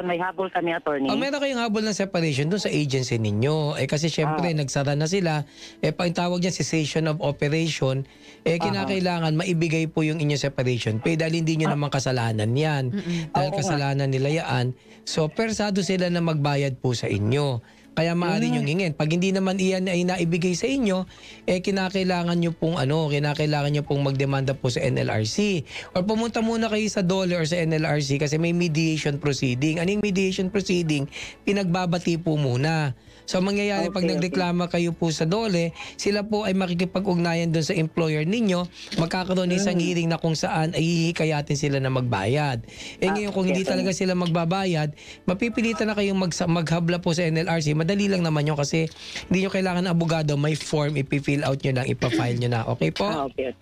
May habol kami, attorney. Meron kayong habol ng separation doon sa agency ninyo. Kasi syempre, nagsara na sila. Pag tawag niya cessation of operation, kinakailangan maibigay po yung inyong separation pay dahil hindi nyo naman kasalanan yan. Dahil kasalanan nila yan. So, persado sila na magbayad po sa inyo. Kaya maaari nyo hingin. Pag hindi naman iyan ay naibigay sa inyo, kinakailangan nyo pong magdemanda po sa NLRC. Or pumunta muna kayo sa DOLE or sa NLRC kasi may mediation proceeding. Anong mediation proceeding? Pinagbabati po muna. So mangyayari pag nagreklama kayo po sa DOLE, sila po ay makikipag-ugnayan doon sa employer ninyo, magkakaroon ng isang hearing na kung saan ay hihikayatin sila na magbayad. Ngayon kung hindi talaga sila magbabayad, mapipilitan na kayong maghabla po sa NLRC. Madali lang naman yun kasi hindi nyo kailangan ng abogado, may form, ipi-fill out nyo lang, ipa-file nyo na. Okay po? Okay.